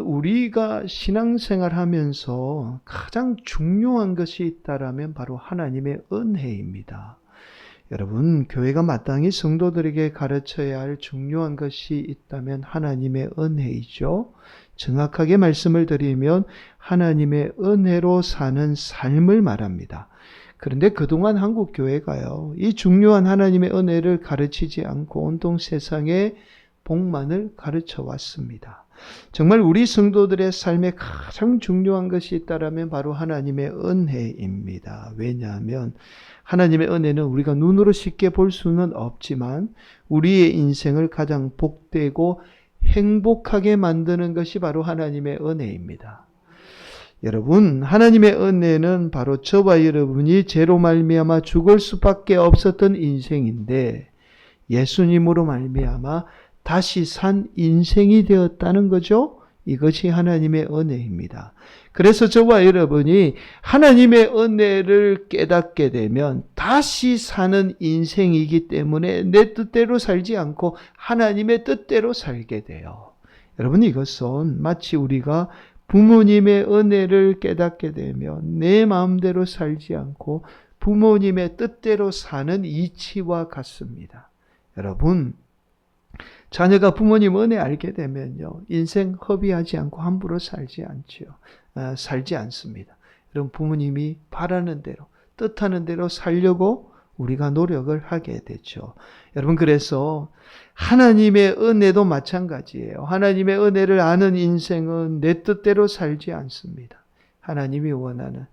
우리가 신앙생활 하면서 가장 중요한 것이 있다라면 바로 하나님의 은혜입니다. 여러분, 교회가 마땅히 성도들에게 가르쳐야 할 중요한 것이 있다면 하나님의 은혜이죠. 정확하게 말씀을 드리면 하나님의 은혜로 사는 삶을 말합니다. 그런데 그동안 한국 교회가요, 이 중요한 하나님의 은혜를 가르치지 않고 온통 세상의 복만을 가르쳐 왔습니다. 정말 우리 성도들의 삶에 가장 중요한 것이 있다면 바로 하나님의 은혜입니다. 왜냐하면 하나님의 은혜는 우리가 눈으로 쉽게 볼 수는 없지만 우리의 인생을 가장 복되고 행복하게 만드는 것이 바로 하나님의 은혜입니다. 여러분, 하나님의 은혜는 바로 저와 여러분이 죄로 말미암아 죽을 수밖에 없었던 인생인데 예수님으로 말미암아 다시 산 인생이 되었다는 거죠. 이것이 하나님의 은혜입니다. 그래서 저와 여러분이 하나님의 은혜를 깨닫게 되면 다시 사는 인생이기 때문에 내 뜻대로 살지 않고 하나님의 뜻대로 살게 돼요. 여러분, 이것은 마치 우리가 부모님의 은혜를 깨닫게 되면 내 마음대로 살지 않고 부모님의 뜻대로 사는 이치와 같습니다. 여러분, 자녀가 부모님 은혜 알게 되면요, 인생 허비하지 않고 함부로 살지 않습니다. 여러분, 부모님이 바라는 대로, 뜻하는 대로 살려고 우리가 노력을 하게 되죠. 여러분, 그래서 하나님의 은혜도 마찬가지예요. 하나님의 은혜를 아는 인생은 내 뜻대로 살지 않습니다. 하나님이 원하는,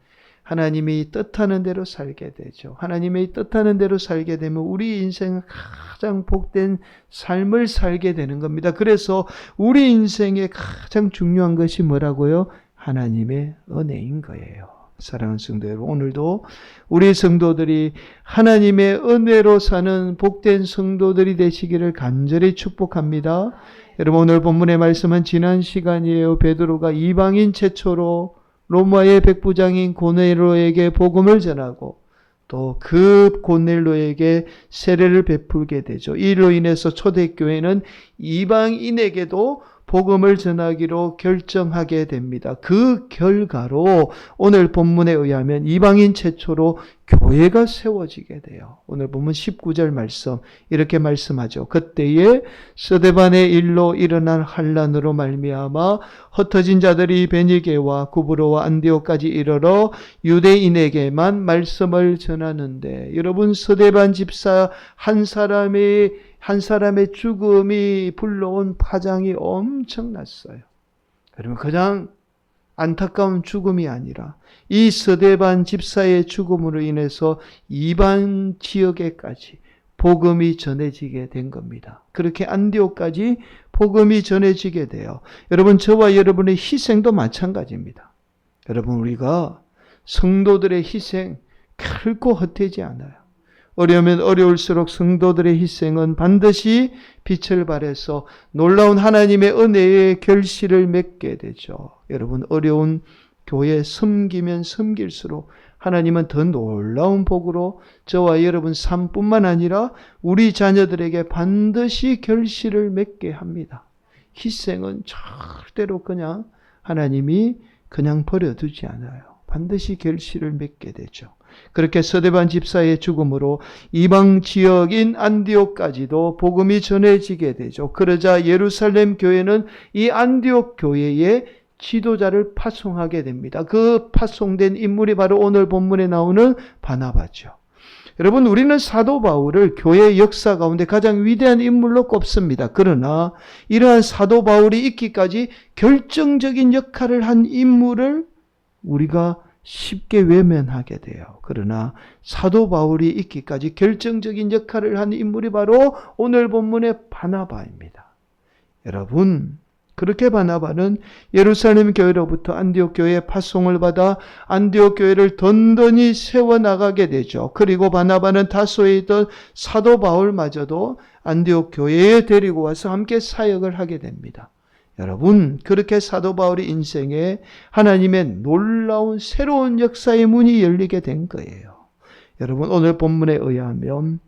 하나님이 뜻하는 대로 살게 되죠. 하나님의 뜻하는 대로 살게 되면 우리 인생은 가장 복된 삶을 살게 되는 겁니다. 그래서 우리 인생의 가장 중요한 것이 뭐라고요? 하나님의 은혜인 거예요. 사랑하는 성도 여러분, 오늘도 우리 성도들이 하나님의 은혜로 사는 복된 성도들이 되시기를 간절히 축복합니다. 여러분, 오늘 본문의 말씀은 지난 시간이에요. 베드로가 이방인 최초로 로마의 백부장인 고넬로에게 복음을 전하고 또 그 고넬로에게 세례를 베풀게 되죠. 이로 인해서 초대교회는 이방인에게도 복음을 전하기로 결정하게 됩니다. 그 결과로 오늘 본문에 의하면 이방인 최초로 교회가 세워지게 돼요. 오늘 본문 19절 말씀 이렇게 말씀하죠. 그때에 스데반의 일로 일어난 환란으로 말미암아 흩어진 자들이 베니게와 구브로와 안디옥까지 이르러 유대인에게만 말씀을 전하는데, 여러분, 스데반 집사 한 사람의 죽음이 불러온 파장이 엄청났어요. 그러면 그냥 안타까운 죽음이 아니라 이 스데반 집사의 죽음으로 인해서 이방 지역에까지 복음이 전해지게 된 겁니다. 그렇게 안디옥까지 복음이 전해지게 돼요. 여러분, 저와 여러분의 희생도 마찬가지입니다. 여러분, 우리가 성도들의 희생 결코 헛되지 않아요. 어려우면 어려울수록 성도들의 희생은 반드시 빛을 발해서 놀라운 하나님의 은혜의 결실을 맺게 되죠. 여러분, 어려운 교회 섬기면 섬길수록 하나님은 더 놀라운 복으로 저와 여러분 삶뿐만 아니라 우리 자녀들에게 반드시 결실을 맺게 합니다. 희생은 절대로 그냥 하나님이 그냥 버려두지 않아요. 반드시 결실을 맺게 되죠. 그렇게 스데반 집사의 죽음으로 이방 지역인 안디옥까지도 복음이 전해지게 되죠. 그러자 예루살렘 교회는 이 안디옥 교회에 지도자를 파송하게 됩니다. 그 파송된 인물이 바로 오늘 본문에 나오는 바나바죠. 여러분, 우리는 사도 바울을 교회의 역사 가운데 가장 위대한 인물로 꼽습니다. 그러나 이러한 사도 바울이 있기까지 결정적인 역할을 한 인물을 우리가 쉽게 외면하게 돼요. 그러나 사도 바울이 있기까지 결정적인 역할을 한 인물이 바로 오늘 본문의 바나바입니다. 여러분, 그렇게 바나바는 예루살렘 교회로부터 안디옥 교회에 파송을 받아 안디옥 교회를 든든히 세워나가게 되죠. 그리고 바나바는 다소에 있던 사도 바울마저도 안디옥 교회에 데리고 와서 함께 사역을 하게 됩니다. 여러분, 그렇게 사도 바울의 인생에 하나님의 놀라운 새로운 역사의 문이 열리게 된 거예요. 여러분, 오늘 본문에 의하면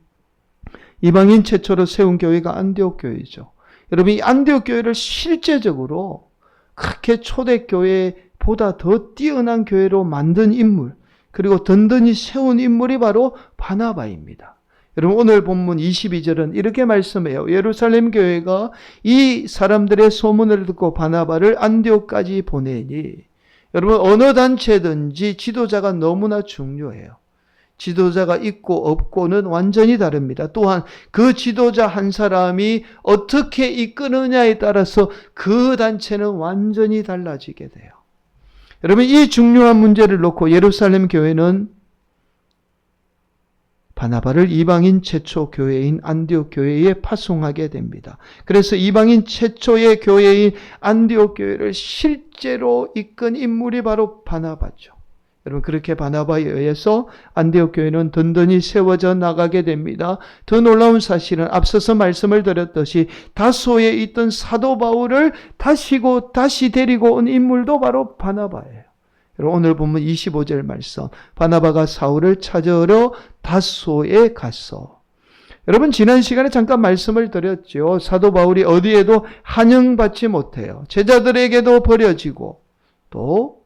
이방인 최초로 세운 교회가 안디옥 교회죠. 여러분, 이 안디옥 교회를 실제적으로 그렇게 초대교회보다 더 뛰어난 교회로 만든 인물, 그리고 든든히 세운 인물이 바로 바나바입니다. 여러분 오늘 본문 22절은 이렇게 말씀해요. 예루살렘 교회가 이 사람들의 소문을 듣고 바나바를 안디옥까지 보내니, 여러분 어느 단체든지 지도자가 너무나 중요해요. 지도자가 있고 없고는 완전히 다릅니다. 또한 그 지도자 한 사람이 어떻게 이끄느냐에 따라서 그 단체는 완전히 달라지게 돼요. 여러분 이 중요한 문제를 놓고 예루살렘 교회는 바나바를 이방인 최초 교회인 안디옥 교회에 파송하게 됩니다. 그래서 이방인 최초의 교회인 안디옥 교회를 실제로 이끈 인물이 바로 바나바죠. 여러분 그렇게 바나바에 의해서 안디옥 교회는 든든히 세워져 나가게 됩니다. 더 놀라운 사실은 앞서서 말씀을 드렸듯이 다소에 있던 사도 바울을 다시 데리고 온 인물도 바로 바나바예요. 오늘 보면 25절 말씀, 바나바가 사울을 찾으러 다소에 갔어. 여러분 지난 시간에 잠깐 말씀을 드렸죠. 사도 바울이 어디에도 환영받지 못해요. 제자들에게도 버려지고 또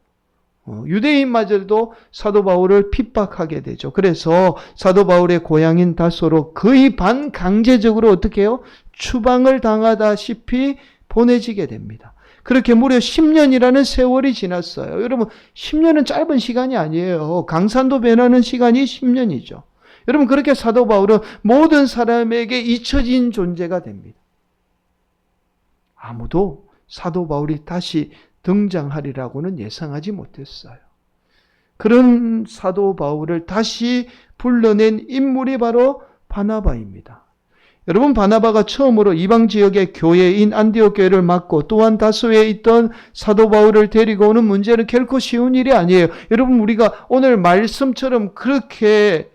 유대인마저도 사도 바울을 핍박하게 되죠. 그래서 사도 바울의 고향인 다소로 거의 반강제적으로 어떻게 해요? 추방을 당하다시피 보내지게 됩니다. 그렇게 무려 10년이라는 세월이 지났어요. 여러분 10년은 짧은 시간이 아니에요. 강산도 변하는 시간이 10년이죠. 여러분 그렇게 사도 바울은 모든 사람에게 잊혀진 존재가 됩니다. 아무도 사도 바울이 다시 등장하리라고는 예상하지 못했어요. 그런 사도 바울을 다시 불러낸 인물이 바로 바나바입니다. 여러분 바나바가 처음으로 이방 지역의 교회인 안디옥 교회를 맡고 또한 다소에 있던 사도 바울을 데리고 오는 문제는 결코 쉬운 일이 아니에요. 여러분 우리가 오늘 말씀처럼 그렇게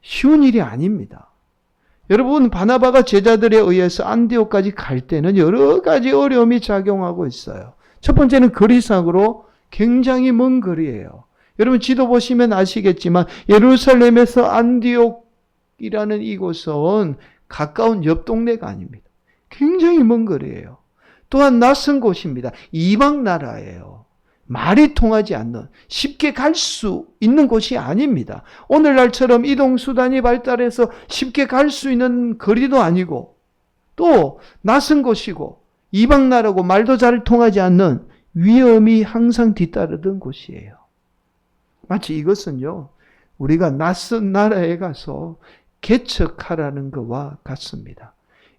쉬운 일이 아닙니다. 여러분 바나바가 제자들에 의해서 안디옥까지 갈 때는 여러 가지 어려움이 작용하고 있어요. 첫 번째는 거리상으로 굉장히 먼 거리예요. 여러분 지도 보시면 아시겠지만 예루살렘에서 안디옥이라는 이곳은 가까운 옆 동네가 아닙니다. 굉장히 먼 거리예요. 또한 낯선 곳입니다. 이방 나라예요. 말이 통하지 않는, 쉽게 갈 수 있는 곳이 아닙니다. 오늘날처럼 이동수단이 발달해서 쉽게 갈 수 있는 거리도 아니고 또 낯선 곳이고 이방 나라고 말도 잘 통하지 않는 위험이 항상 뒤따르던 곳이에요. 마치 이것은요, 우리가 낯선 나라에 가서 개척하라는 것과 같습니다.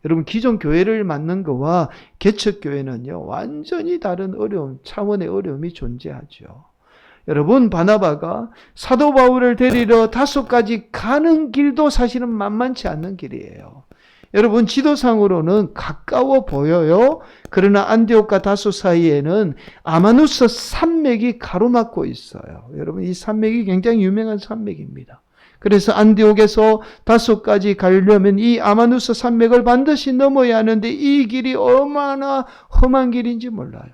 여러분 기존 교회를 맡는 것과 개척교회는요 완전히 다른 어려움, 차원의 어려움이 존재하죠. 여러분 바나바가 사도 바울을 데리러 다소까지 가는 길도 사실은 만만치 않는 길이에요. 여러분 지도상으로는 가까워 보여요. 그러나 안디옥과 다소 사이에는 아마누스 산맥이 가로막고 있어요. 여러분 이 산맥이 굉장히 유명한 산맥입니다. 그래서 안디옥에서 다소까지 가려면 이 아마누스 산맥을 반드시 넘어야 하는데 이 길이 얼마나 험한 길인지 몰라요.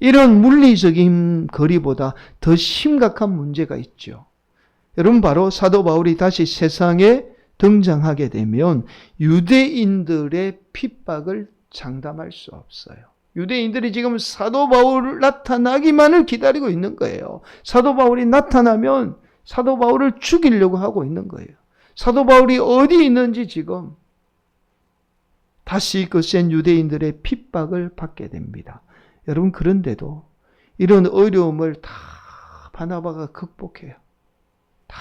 이런 물리적인 거리보다 더 심각한 문제가 있죠. 여러분 바로 사도 바울이 다시 세상에 등장하게 되면 유대인들의 핍박을 장담할 수 없어요. 유대인들이 지금 사도 바울 나타나기만을 기다리고 있는 거예요. 사도 바울이 나타나면 사도 바울을 죽이려고 하고 있는 거예요. 사도 바울이 어디 있는지 지금 다시 그 센 유대인들의 핍박을 받게 됩니다. 여러분 그런데도 이런 어려움을 다 바나바가 극복해요. 다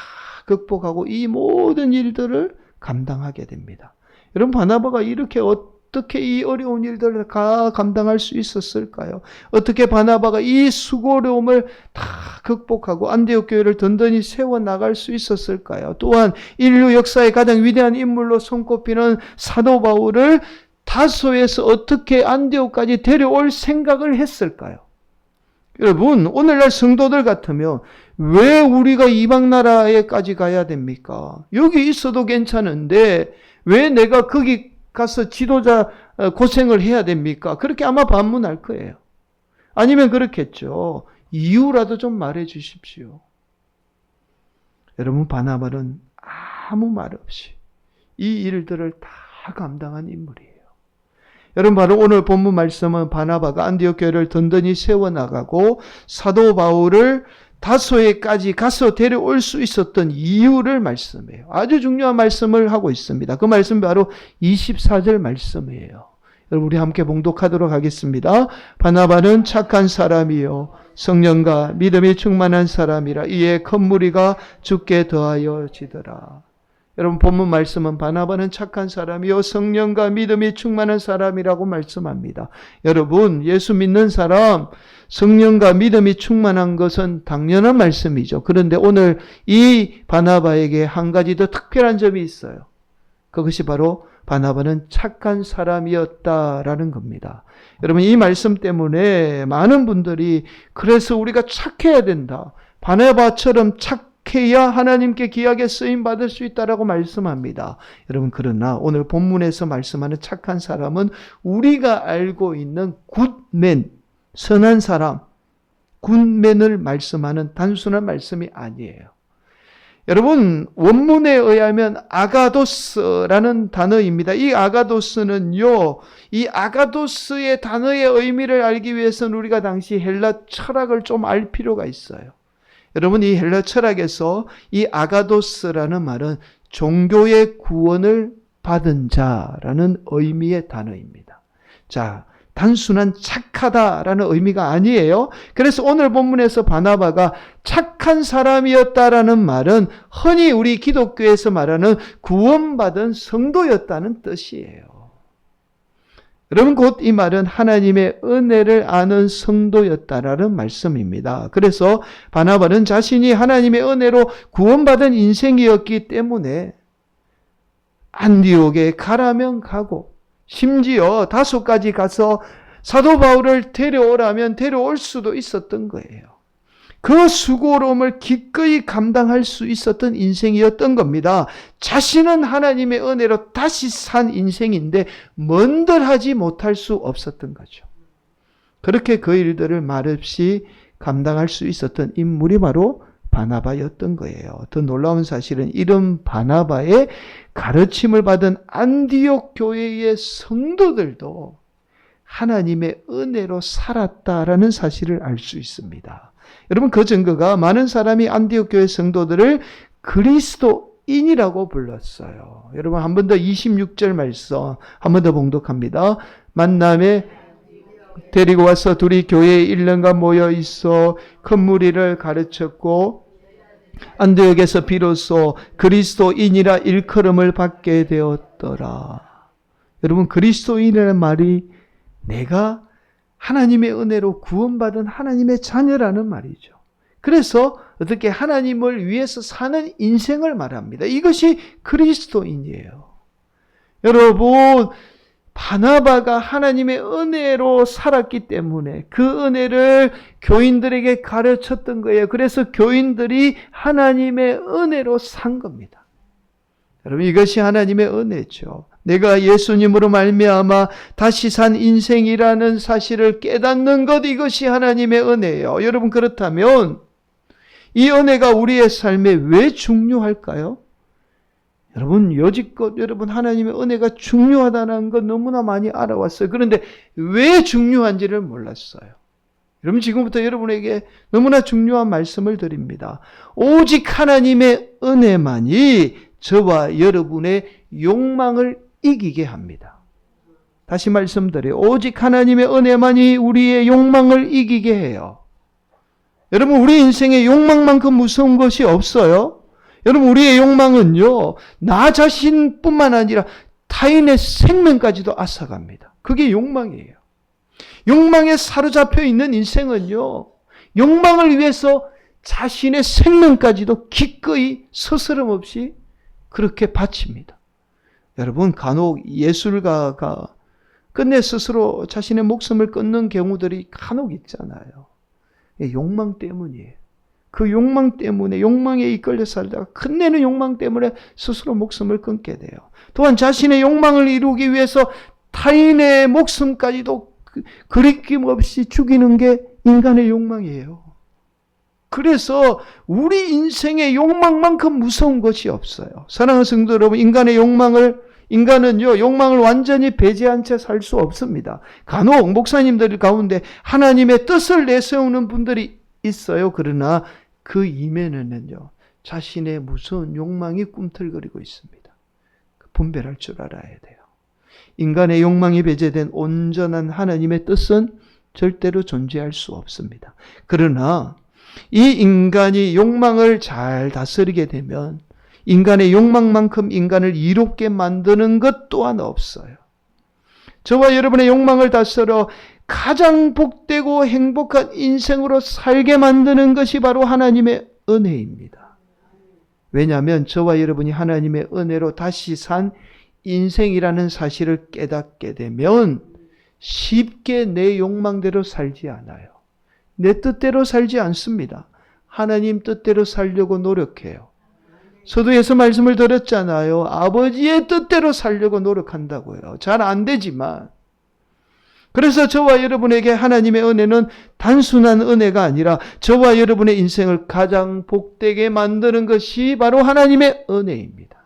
극복하고 이 모든 일들을 감당하게 됩니다. 여러분 바나바가 이렇게 어떻게 이 어려운 일들을 다 감당할 수 있었을까요? 어떻게 바나바가 이 수고로움을 다 극복하고 안디옥 교회를 든든히 세워나갈 수 있었을까요? 또한 인류 역사의 가장 위대한 인물로 손꼽히는 사도 바울을 다소에서 어떻게 안디옥까지 데려올 생각을 했을까요? 여러분 오늘날 성도들 같으면 왜 우리가 이방 나라에까지 가야 됩니까? 여기 있어도 괜찮은데 왜 내가 거기 가서 지도자 고생을 해야 됩니까? 그렇게 아마 반문할 거예요. 아니면 그렇겠죠. 이유라도 좀 말해 주십시오. 여러분 바나바는 아무 말 없이 이 일들을 다 감당한 인물이에요. 여러분 바로 오늘 본문 말씀은 바나바가 안디옥 교회를 든든히 세워나가고 사도 바울을 다소에까지 가서 데려올 수 있었던 이유를 말씀해요. 아주 중요한 말씀을 하고 있습니다. 그 말씀이 바로 24절 말씀이에요. 여러분 우리 함께 봉독하도록 하겠습니다. 바나바는 착한 사람이요 성령과 믿음이 충만한 사람이라 이에 큰 무리가 주께 더하여지더라. 여러분 본문 말씀은 바나바는 착한 사람이요 성령과 믿음이 충만한 사람이라고 말씀합니다. 여러분 예수 믿는 사람 성령과 믿음이 충만한 것은 당연한 말씀이죠. 그런데 오늘 이 바나바에게 한 가지 더 특별한 점이 있어요. 그것이 바로 바나바는 착한 사람이었다라는 겁니다. 여러분 이 말씀 때문에 많은 분들이 그래서 우리가 착해야 된다. 바나바처럼 착해야 하나님께 귀하게 쓰임 받을 수 있다라고 말씀합니다. 여러분 그러나 오늘 본문에서 말씀하는 착한 사람은 우리가 알고 있는 굿맨, 선한 사람, 굿맨을 말씀하는 단순한 말씀이 아니에요. 여러분 원문에 의하면 아가도스라는 단어입니다. 이 아가도스는요, 이 아가도스의 단어의 의미를 알기 위해서는 우리가 당시 헬라 철학을 좀 알 필요가 있어요. 여러분 이 헬라 철학에서 이 아가도스라는 말은 종교의 구원을 받은 자라는 의미의 단어입니다. 자, 단순한 착하다라는 의미가 아니에요. 그래서 오늘 본문에서 바나바가 착한 사람이었다라는 말은 흔히 우리 기독교에서 말하는 구원받은 성도였다는 뜻이에요. 여러분 곧 이 말은 하나님의 은혜를 아는 성도였다라는 말씀입니다. 그래서 바나바는 자신이 하나님의 은혜로 구원받은 인생이었기 때문에 안디옥에 가라면 가고 심지어 다소까지 가서 사도 바울을 데려오라면 데려올 수도 있었던 거예요. 그 수고로움을 기꺼이 감당할 수 있었던 인생이었던 겁니다. 자신은 하나님의 은혜로 다시 산 인생인데 뭔들 하지 못할 수 없었던 거죠. 그렇게 그 일들을 말없이 감당할 수 있었던 인물이 바로 바나바였던 거예요. 더 놀라운 사실은 이런 바나바의 가르침을 받은 안디옥 교회의 성도들도 하나님의 은혜로 살았다라는 사실을 알 수 있습니다. 여러분 그 증거가 많은 사람이 안디옥 교회 성도들을 그리스도인이라고 불렀어요. 여러분 한 번 더 26절 말씀 한 번 더 봉독합니다. 만남에 데리고 와서 둘이 교회에 1년간 모여 있어 큰 무리를 가르쳤고 안디옥에서 비로소 그리스도인이라 일컬음을 받게 되었더라. 여러분 그리스도인이라는 말이 내가 하나님의 은혜로 구원받은 하나님의 자녀라는 말이죠. 그래서 어떻게 하나님을 위해서 사는 인생을 말합니다. 이것이 그리스도인이에요. 여러분 바나바가 하나님의 은혜로 살았기 때문에 그 은혜를 교인들에게 가르쳤던 거예요. 그래서 교인들이 하나님의 은혜로 산 겁니다. 여러분 이것이 하나님의 은혜죠. 내가 예수님으로 말미암아 다시 산 인생이라는 사실을 깨닫는 것, 이것이 하나님의 은혜예요. 여러분 그렇다면 이 은혜가 우리의 삶에 왜 중요할까요? 여러분 여지껏 여러분 하나님의 은혜가 중요하다는 것 너무나 많이 알아왔어요. 그런데 왜 중요한지를 몰랐어요. 여러분 지금부터 여러분에게 너무나 중요한 말씀을 드립니다. 오직 하나님의 은혜만이 저와 여러분의 욕망을 이기게 합니다. 다시 말씀드려요. 오직 하나님의 은혜만이 우리의 욕망을 이기게 해요. 여러분 우리 인생에 욕망만큼 무서운 것이 없어요. 여러분 우리의 욕망은요 나 자신뿐만 아니라 타인의 생명까지도 앗아갑니다. 그게 욕망이에요. 욕망에 사로잡혀 있는 인생은요 욕망을 위해서 자신의 생명까지도 기꺼이 스스럼 없이 그렇게 바칩니다. 여러분 간혹 예술가가 끝내 스스로 자신의 목숨을 끊는 경우들이 간혹 있잖아요. 욕망 때문이에요. 그 욕망 때문에 욕망에 이끌려 살다가 끝내는 욕망 때문에 스스로 목숨을 끊게 돼요. 또한 자신의 욕망을 이루기 위해서 타인의 목숨까지도 그리낌 없이 죽이는 게 인간의 욕망이에요. 그래서 우리 인생의 욕망만큼 무서운 것이 없어요. 사랑하는 성도 여러분, 인간의 욕망을 인간은요, 욕망을 완전히 배제한 채 살 수 없습니다. 간혹 목사님들 가운데 하나님의 뜻을 내세우는 분들이 있어요. 그러나 그 이면에는요, 자신의 무서운 욕망이 꿈틀거리고 있습니다. 분별할 줄 알아야 돼요. 인간의 욕망이 배제된 온전한 하나님의 뜻은 절대로 존재할 수 없습니다. 그러나 이 인간이 욕망을 잘 다스리게 되면 인간의 욕망만큼 인간을 이롭게 만드는 것 또한 없어요. 저와 여러분의 욕망을 다스려 가장 복되고 행복한 인생으로 살게 만드는 것이 바로 하나님의 은혜입니다. 왜냐하면 저와 여러분이 하나님의 은혜로 다시 산 인생이라는 사실을 깨닫게 되면 쉽게 내 욕망대로 살지 않아요. 내 뜻대로 살지 않습니다. 하나님 뜻대로 살려고 노력해요. 서두에서 말씀을 드렸잖아요. 아버지의 뜻대로 살려고 노력한다고요. 잘 안 되지만. 그래서 저와 여러분에게 하나님의 은혜는 단순한 은혜가 아니라 저와 여러분의 인생을 가장 복되게 만드는 것이 바로 하나님의 은혜입니다.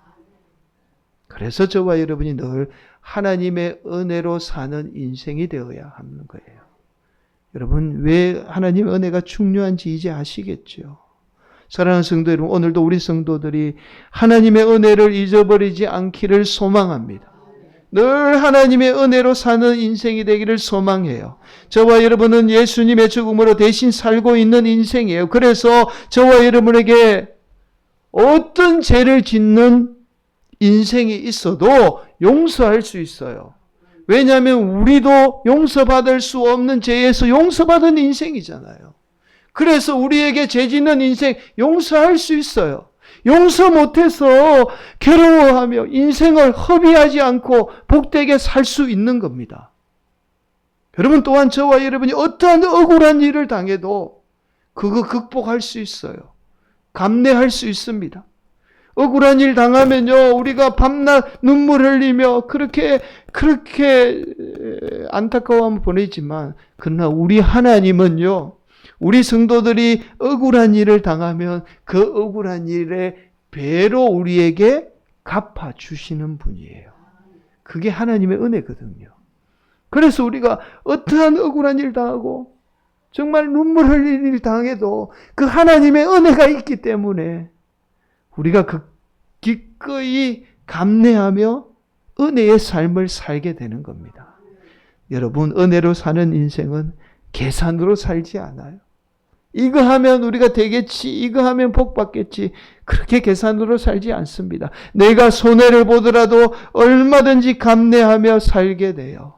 그래서 저와 여러분이 늘 하나님의 은혜로 사는 인생이 되어야 하는 거예요. 여러분, 왜 하나님의 은혜가 중요한지 이제 아시겠죠? 사랑하는 성도 여러분, 오늘도 우리 성도들이 하나님의 은혜를 잊어버리지 않기를 소망합니다. 늘 하나님의 은혜로 사는 인생이 되기를 소망해요. 저와 여러분은 예수님의 죽음으로 대신 살고 있는 인생이에요. 그래서 저와 여러분에게 어떤 죄를 짓는 인생이 있어도 용서할 수 있어요. 왜냐하면 우리도 용서받을 수 없는 죄에서 용서받은 인생이잖아요. 그래서 우리에게 죄 짓는 인생 용서할 수 있어요. 용서 못해서 괴로워하며 인생을 허비하지 않고 복되게 살 수 있는 겁니다. 여러분 또한 저와 여러분이 어떠한 억울한 일을 당해도 그거 극복할 수 있어요. 감내할 수 있습니다. 억울한 일 당하면요, 우리가 밤낮 눈물 흘리며 그렇게 안타까워하며 보내지만, 그러나 우리 하나님은요, 우리 성도들이 억울한 일을 당하면 그 억울한 일의 배로 우리에게 갚아주시는 분이에요. 그게 하나님의 은혜거든요. 그래서 우리가 어떠한 억울한 일 당하고 정말 눈물 흘릴 일 당해도 그 하나님의 은혜가 있기 때문에 우리가 기꺼이 감내하며 은혜의 삶을 살게 되는 겁니다. 여러분, 은혜로 사는 인생은 계산으로 살지 않아요. 이거 하면 우리가 되겠지, 이거 하면 복 받겠지, 그렇게 계산으로 살지 않습니다. 내가 손해를 보더라도 얼마든지 감내하며 살게 돼요.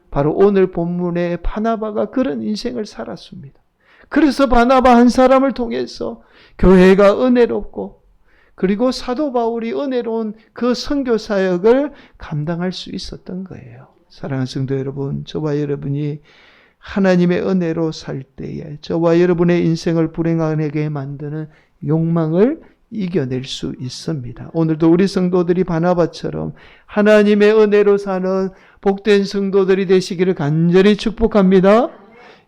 바로 오늘 본문의 바나바가 그런 인생을 살았습니다. 그래서 바나바 한 사람을 통해서 교회가 은혜롭고, 그리고 사도 바울이 은혜로운 그 선교 사역을 감당할 수 있었던 거예요. 사랑하는 성도 여러분, 저와 여러분이 하나님의 은혜로 살 때에 저와 여러분의 인생을 불행하게 만드는 욕망을 이겨낼 수 있습니다. 오늘도 우리 성도들이 바나바처럼 하나님의 은혜로 사는 복된 성도들이 되시기를 간절히 축복합니다.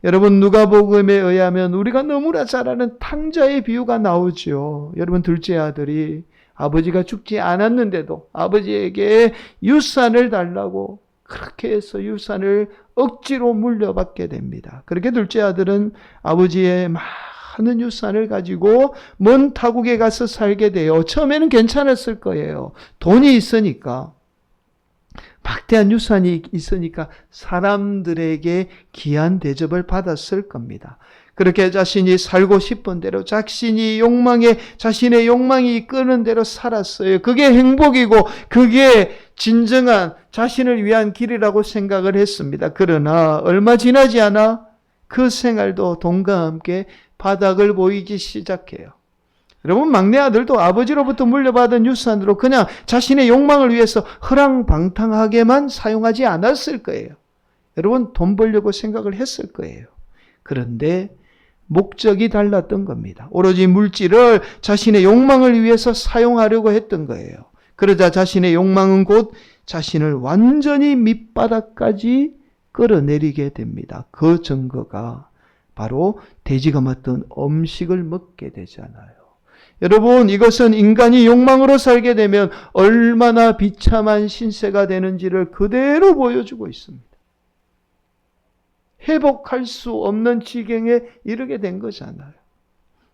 여러분, 누가복음에 의하면 우리가 너무나 잘 아는 탕자의 비유가 나오죠. 여러분, 둘째 아들이 아버지가 죽지 않았는데도 아버지에게 유산을 달라고 그렇게 해서 유산을 억지로 물려받게 됩니다. 그렇게 둘째 아들은 아버지의 많은 유산을 가지고 먼 타국에 가서 살게 돼요. 처음에는 괜찮았을 거예요. 돈이 있으니까. 박대한 유산이 있으니까 사람들에게 귀한 대접을 받았을 겁니다. 그렇게 자신이 살고 싶은 대로 자신의 욕망이 이끄는 대로 살았어요. 그게 행복이고 그게 진정한 자신을 위한 길이라고 생각을 했습니다. 그러나 얼마 지나지 않아 그 생활도 돈과 함께 바닥을 보이기 시작해요. 여러분, 막내 아들도 아버지로부터 물려받은 유산으로 그냥 자신의 욕망을 위해서 허랑방탕하게만 사용하지 않았을 거예요. 여러분, 돈 벌려고 생각을 했을 거예요. 그런데 목적이 달랐던 겁니다. 오로지 물질을 자신의 욕망을 위해서 사용하려고 했던 거예요. 그러자 자신의 욕망은 곧 자신을 완전히 밑바닥까지 끌어내리게 됩니다. 그 증거가 바로 돼지가 맡은 음식을 먹게 되잖아요. 여러분, 이것은 인간이 욕망으로 살게 되면 얼마나 비참한 신세가 되는지를 그대로 보여주고 있습니다. 회복할 수 없는 지경에 이르게 된 거잖아요.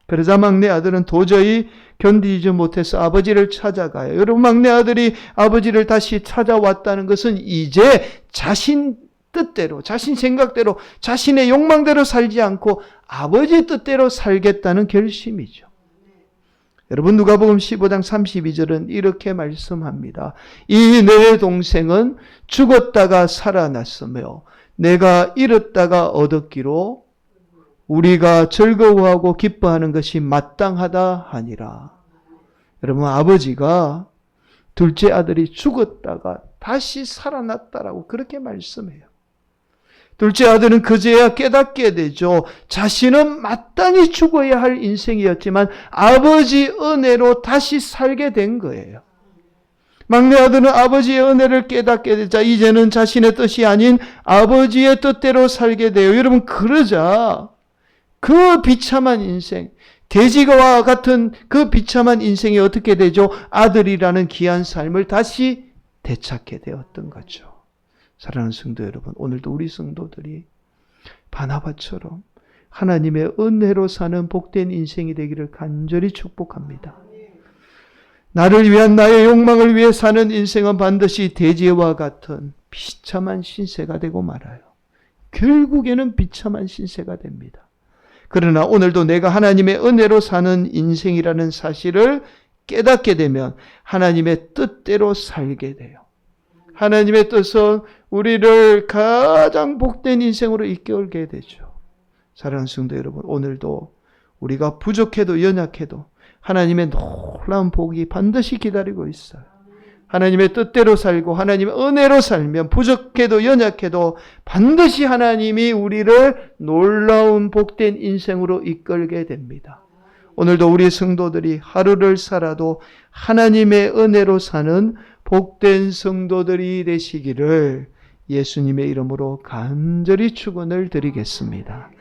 그러자 막내 아들은 도저히 견디지 못해서 아버지를 찾아가요. 여러분, 막내 아들이 아버지를 다시 찾아왔다는 것은 이제 자신 뜻대로, 자신 생각대로, 자신의 욕망대로 살지 않고 아버지 뜻대로 살겠다는 결심이죠. 여러분, 누가복음 15장 32절은 이렇게 말씀합니다. 이 내 동생은 죽었다가 살아났으며 내가 잃었다가 얻었기로 우리가 즐거워하고 기뻐하는 것이 마땅하다 하니라. 여러분, 아버지가 둘째 아들이 죽었다가 다시 살아났다라고 그렇게 말씀해요. 둘째 아들은 그제야 깨닫게 되죠. 자신은 마땅히 죽어야 할 인생이었지만 아버지 은혜로 다시 살게 된 거예요. 막내 아들은 아버지의 은혜를 깨닫게 되자 이제는 자신의 뜻이 아닌 아버지의 뜻대로 살게 돼요. 여러분, 그러자 그 비참한 인생, 돼지와 같은 그 비참한 인생이 어떻게 되죠? 아들이라는 귀한 삶을 다시 되찾게 되었던 거죠. 사랑하는 성도 여러분, 오늘도 우리 성도들이 바나바처럼 하나님의 은혜로 사는 복된 인생이 되기를 간절히 축복합니다. 나를 위한 나의 욕망을 위해 사는 인생은 반드시 돼지와 같은 비참한 신세가 되고 말아요. 결국에는 비참한 신세가 됩니다. 그러나 오늘도 내가 하나님의 은혜로 사는 인생이라는 사실을 깨닫게 되면 하나님의 뜻대로 살게 돼요. 하나님의 뜻은 우리를 가장 복된 인생으로 이끌게 되죠. 사랑하는 성도 여러분, 오늘도 우리가 부족해도 연약해도 하나님의 놀라운 복이 반드시 기다리고 있어요. 하나님의 뜻대로 살고 하나님의 은혜로 살면 부족해도 연약해도 반드시 하나님이 우리를 놀라운 복된 인생으로 이끌게 됩니다. 오늘도 우리 성도들이 하루를 살아도 하나님의 은혜로 사는 복된 성도들이 되시기를 예수님의 이름으로 간절히 축원을 드리겠습니다.